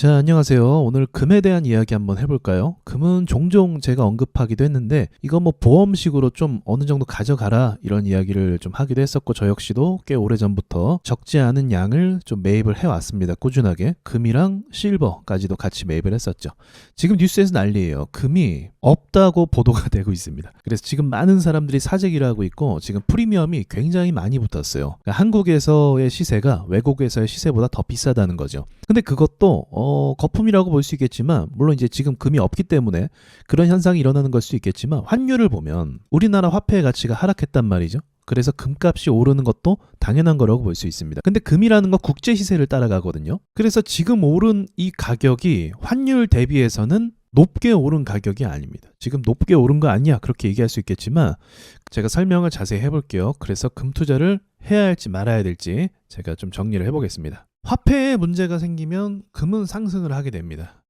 자, 안녕하세요. 오늘 금에 대한 이야기 한번 해볼까요? 금은 종종 제가 언급하기도 했는데 이거 뭐 보험식으로 좀 어느 정도 가져가라 이런 이야기를 좀 하기도 했었고, 저 역시도 꽤 오래전부터 적지 않은 양을 좀 매입을 해왔습니다. 꾸준하게 금이랑 실버까지도 같이 매입을 했었죠. 지금 뉴스에서 난리예요. 금이 없다고 보도가 되고 있습니다. 그래서 지금 많은 사람들이 사재기를 하고 있고, 지금 프리미엄이 굉장히 많이 붙었어요. 그러니까 한국에서의 시세가 외국에서의 시세보다 더 비싸다는 거죠. 근데 그것도 거품이라고 볼 수 있겠지만, 물론 이제 지금 금이 없기 때문에 그런 현상이 일어나는 걸 수 있겠지만, 환율을 보면 우리나라 화폐의 가치가 하락했단 말이죠. 그래서 금값이 오르는 것도 당연한 거라고 볼 수 있습니다. 근데 금이라는 건 국제 시세를 따라가거든요. 그래서 지금 오른 이 가격이 환율 대비해서는 높게 오른 가격이 아닙니다. 지금 높게 오른 거 아니야 그렇게 얘기할 수 있겠지만, 제가 설명을 자세히 해볼게요. 그래서 금 투자를 해야 할지 말아야 될지 제가 좀 정리를 해보겠습니다. 화폐에 문제가 생기면 금은 상승을 하게 됩니다.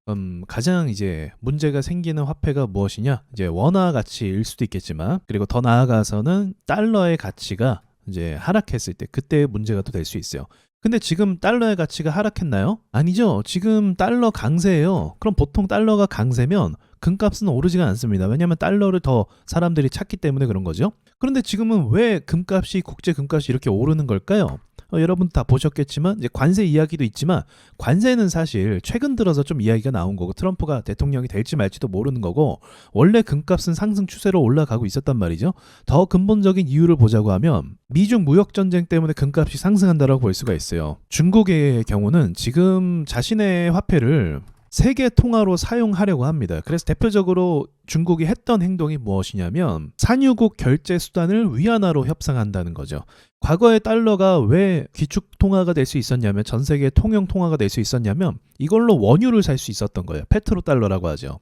가장 이제 문제가 생기는 화폐가 무엇이냐? 이제 원화 가치일 수도 있겠지만, 그리고 더 나아가서는 달러의 가치가 이제 하락했을 때, 그때 문제가 또 될 수 있어요. 근데 지금 달러의 가치가 하락했나요? 아니죠. 지금 달러 강세예요. 그럼 보통 달러가 강세면 금값은 오르지가 않습니다. 왜냐하면 달러를 더 사람들이 찾기 때문에 그런 거죠. 그런데 지금은 왜 금값이, 국제 금값이 이렇게 오르는 걸까요? 여러분 다 보셨겠지만, 이제 관세 이야기도 있지만, 관세는 사실 최근 들어서 좀 이야기가 나온 거고, 트럼프가 대통령이 될지 말지도 모르는 거고, 원래 금값은 상승 추세로 올라가고 있었단 말이죠. 더 근본적인 이유를 보자고 하면 미중 무역 전쟁 때문에 금값이 상승한다라고 볼 수가 있어요. 중국의 경우는 지금 자신의 화폐를 세계 통화로 사용하려고 합니다. 그래서 대표적으로 중국이 했던 행동이 무엇이냐면, 산유국 결제 수단을 위안화로 협상한다는 거죠. 과거에 달러가 왜 기축 통화가 될 수 있었냐면, 전 세계 통용 통화가 될 수 있었냐면, 이걸로 원유를 살 수 있었던 거예요. 페트로 달러라고 하죠.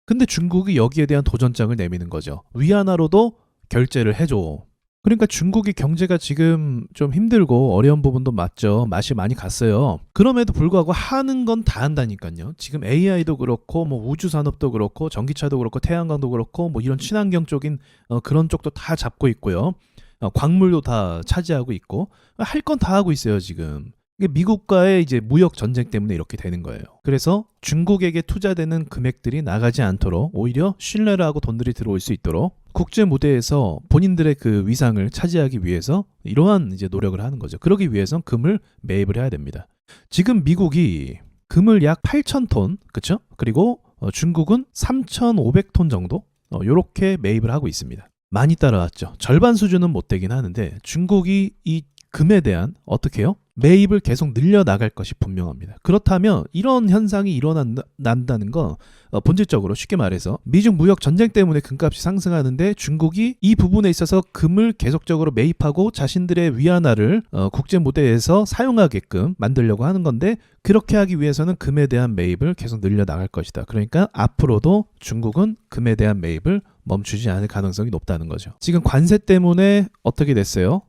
근데 중국이 여기에 대한 도전장을 내미는 거죠. 위안화로도 결제를 해줘. 그러니까 중국이 경제가 지금 좀 힘들고 어려운 부분도 맞죠. 맛이 많이 갔어요. 그럼에도 불구하고 하는 건 다 한다니까요. 지금 AI도 그렇고, 뭐 우주 산업도 그렇고, 전기차도 그렇고, 태양광도 그렇고, 뭐 이런 친환경 쪽인 그런 쪽도 다 잡고 있고요. 광물도 다 차지하고 있고, 할 건 다 하고 있어요 지금. 이게 미국과의 이제 무역 전쟁 때문에 이렇게 되는 거예요. 그래서 중국에게 투자되는 금액들이 나가지 않도록, 오히려 신뢰를 하고 돈들이 들어올 수 있도록 국제 무대에서 본인들의 그 위상을 차지하기 위해서 이러한 이제 노력을 하는 거죠. 그러기 위해선 금을 매입을 해야 됩니다. 지금 미국이 금을 약 8,000톤, 그렇죠? 그리고 중국은 3,500톤 정도 요렇게 매입을 하고 있습니다. 많이 따라왔죠. 절반 수준은 못 되긴 하는데, 중국이 이 금에 대한 어떻게 해요? 매입을 계속 늘려나갈 것이 분명합니다. 그렇다면 이런 현상이 일어난다는 건 본질적으로, 쉽게 말해서 미중 무역 전쟁 때문에 금값이 상승하는데, 중국이 이 부분에 있어서 금을 계속적으로 매입하고 자신들의 위안화를 국제 무대에서 사용하게끔 만들려고 하는 건데, 그렇게 하기 위해서는 금에 대한 매입을 계속 늘려나갈 것이다. 그러니까 앞으로도 중국은 금에 대한 매입을 멈추지 않을 가능성이 높다는 거죠. 지금 관세 때문에 어떻게 됐어요?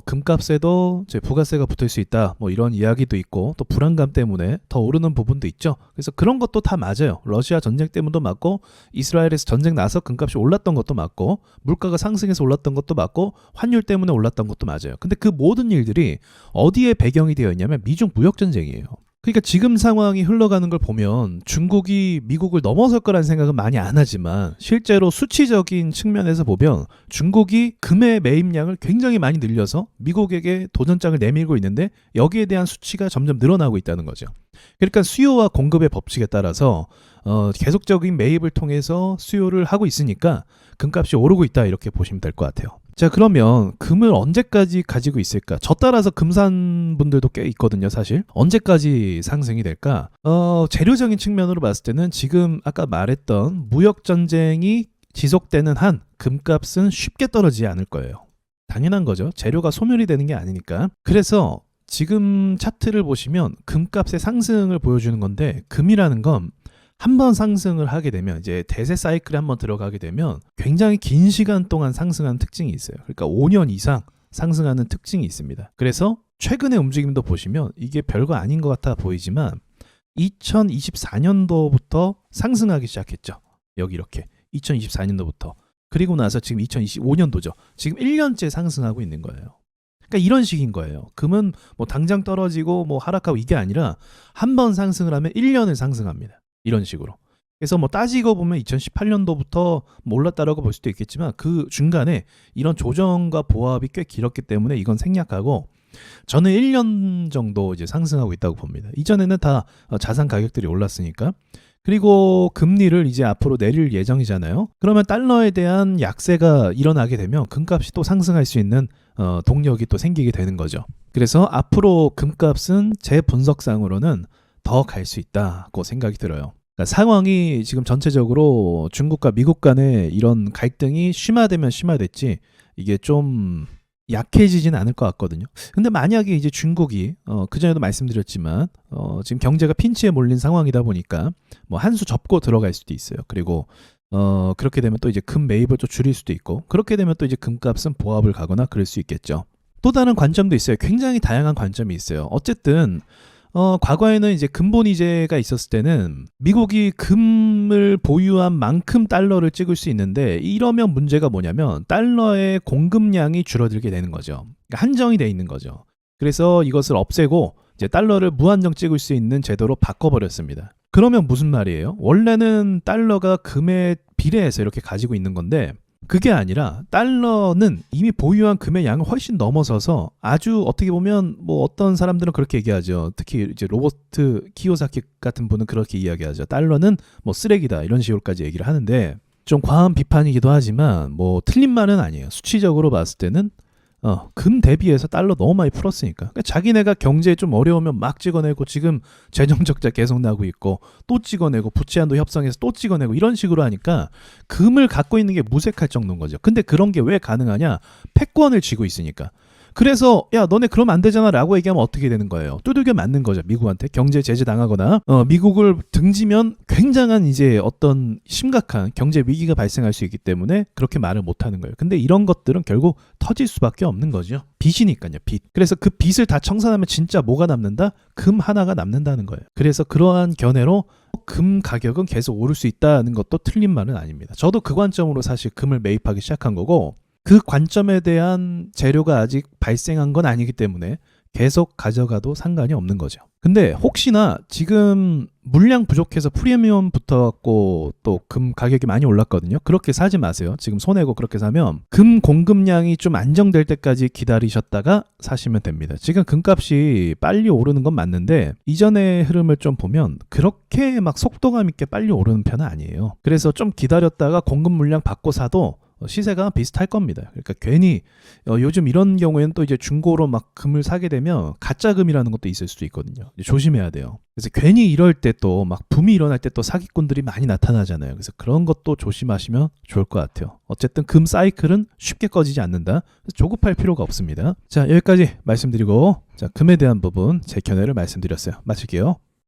금값에도 이제 부가세가 붙을 수 있다, 뭐 이런 이야기도 있고, 또 불안감 때문에 더 오르는 부분도 있죠. 그래서 그런 것도 다 맞아요. 러시아 전쟁 때문도 맞고, 이스라엘에서 전쟁 나서 금값이 올랐던 것도 맞고, 물가가 상승해서 올랐던 것도 맞고, 환율 때문에 올랐던 것도 맞아요. 근데 그 모든 일들이 어디에 배경이 되어 있냐면 미중 무역 전쟁이에요. 그러니까 지금 상황이 흘러가는 걸 보면 중국이 미국을 넘어설 거라는 생각은 많이 안 하지만, 실제로 수치적인 측면에서 보면 중국이 금의 매입량을 굉장히 많이 늘려서 미국에게 도전장을 내밀고 있는데, 여기에 대한 수치가 점점 늘어나고 있다는 거죠. 그러니까 수요와 공급의 법칙에 따라서 계속적인 매입을 통해서 수요를 하고 있으니까 금값이 오르고 있다, 이렇게 보시면 될 것 같아요. 자, 그러면 금을 언제까지 가지고 있을까? 저 따라서 금 산 분들도 꽤 있거든요, 사실. 언제까지 상승이 될까? 재료적인 측면으로 봤을 때는 지금 아까 말했던 무역 전쟁이 지속되는 한 금값은 쉽게 떨어지지 않을 거예요. 당연한 거죠. 재료가 소멸이 되는 게 아니니까. 그래서 지금 차트를 보시면 금값의 상승을 보여주는 건데, 금이라는 건 한번 상승을 하게 되면, 이제 대세 사이클에 한번 들어가게 되면 굉장히 긴 시간 동안 상승하는 특징이 있어요. 그러니까 5년 이상 상승하는 특징이 있습니다. 그래서 최근의 움직임도 보시면 이게 별거 아닌 것 같아 보이지만, 2024년도부터 상승하기 시작했죠. 여기 이렇게 2024년도부터. 그리고 나서 지금 2025년도죠. 지금 1년째 상승하고 있는 거예요. 그러니까 이런 식인 거예요. 금은 뭐 당장 떨어지고 뭐 하락하고 이게 아니라 한 번 상승을 하면 1년을 상승합니다. 이런 식으로. 그래서 뭐 따지고 보면 2018년도부터 올랐다라고 볼 수도 있겠지만 그 중간에 이런 조정과 보합이 꽤 길었기 때문에 이건 생략하고 저는 1년 정도 이제 상승하고 있다고 봅니다. 이전에는 다 자산 가격들이 올랐으니까. 그리고 금리를 이제 앞으로 내릴 예정이잖아요. 그러면 달러에 대한 약세가 일어나게 되면 금값이 또 상승할 수 있는 동력이 또 생기게 되는 거죠. 그래서 앞으로 금값은 제 분석상으로는 더 갈 수 있다고 생각이 들어요. 그러니까 상황이 지금 전체적으로 중국과 미국 간의 이런 갈등이 심화되면 심화됐지 이게 좀 약해지진 않을 것 같거든요. 근데 만약에 이제 중국이 그전에도 말씀드렸지만 지금 경제가 핀치에 몰린 상황이다 보니까 뭐 한 수 접고 들어갈 수도 있어요. 그리고 그렇게 되면 또 이제 금 매입을 또 줄일 수도 있고 그렇게 되면 또 이제 금값은 보합을 가거나 그럴 수 있겠죠. 또 다른 관점도 있어요. 굉장히 다양한 관점이 있어요. 어쨌든 과거에는 이제 근본이제가 있었을 때는 미국이 금을 보유한 만큼 달러를 찍을 수 있는데 이러면 문제가 뭐냐면 달러의 공급량이 줄어들게 되는 거죠. 그러니까 한정이 돼 있는 거죠. 그래서 이것을 없애고 이제 달러를 무한정 찍을 수 있는 제도로 바꿔버렸습니다. 그러면 무슨 말이에요? 원래는 달러가 금에 비례해서 이렇게 가지고 있는 건데 그게 아니라 달러는 이미 보유한 금의 양을 훨씬 넘어서서 아주 어떻게 보면 뭐 어떤 사람들은 그렇게 얘기하죠. 특히 이제 로버트 키요사키 같은 분은 그렇게 이야기하죠. 달러는 뭐 쓰레기다 이런 식으로까지 얘기를 하는데 좀 과한 비판이기도 하지만 뭐 틀린 말은 아니에요. 수치적으로 봤을 때는 금 대비해서 달러 너무 많이 풀었으니까. 그러니까 자기네가 경제에 좀 어려우면 막 찍어내고 지금 재정 적자 계속 나고 있고 또 찍어내고 부채한도 협상해서 또 찍어내고 이런 식으로 하니까 금을 갖고 있는 게 무색할 정도인 거죠. 근데 그런 게 왜 가능하냐? 패권을 쥐고 있으니까. 그래서 야 너네 그러면 안 되잖아 라고 얘기하면 어떻게 되는 거예요? 두들겨 맞는 거죠. 미국한테 경제 제재 당하거나 미국을 등지면 굉장한 이제 어떤 심각한 경제 위기가 발생할 수 있기 때문에 그렇게 말을 못하는 거예요. 근데 이런 것들은 결국 터질 수밖에 없는 거죠. 빚이니까요. 빚. 그래서 그 빚을 다 청산하면 진짜 뭐가 남는다? 금 하나가 남는다는 거예요. 그래서 그러한 견해로 금 가격은 계속 오를 수 있다는 것도 틀린 말은 아닙니다. 저도 그 관점으로 사실 금을 매입하기 시작한 거고 그 관점에 대한 재료가 아직 발생한 건 아니기 때문에 계속 가져가도 상관이 없는 거죠. 근데 혹시나 지금 물량 부족해서 프리미엄 붙어갖고 또 금 가격이 많이 올랐거든요. 그렇게 사지 마세요. 지금 손해고 그렇게 사면 금 공급량이 좀 안정될 때까지 기다리셨다가 사시면 됩니다. 지금 금값이 빨리 오르는 건 맞는데 이전의 흐름을 좀 보면 그렇게 막 속도감 있게 빨리 오르는 편은 아니에요. 그래서 좀 기다렸다가 공급 물량 받고 사도 시세가 비슷할 겁니다. 그러니까 괜히 요즘 이런 경우에는 또 이제 중고로 막 금을 사게 되면 가짜 금이라는 것도 있을 수도 있거든요. 조심해야 돼요. 그래서 괜히 이럴 때 또 막 붐이 일어날 때 또 사기꾼들이 많이 나타나잖아요. 그래서 그런 것도 조심하시면 좋을 것 같아요. 어쨌든 금 사이클은 쉽게 꺼지지 않는다. 그래서 조급할 필요가 없습니다. 자, 여기까지 말씀드리고 자, 금에 대한 부분 제 견해를 말씀드렸어요. 마칠게요.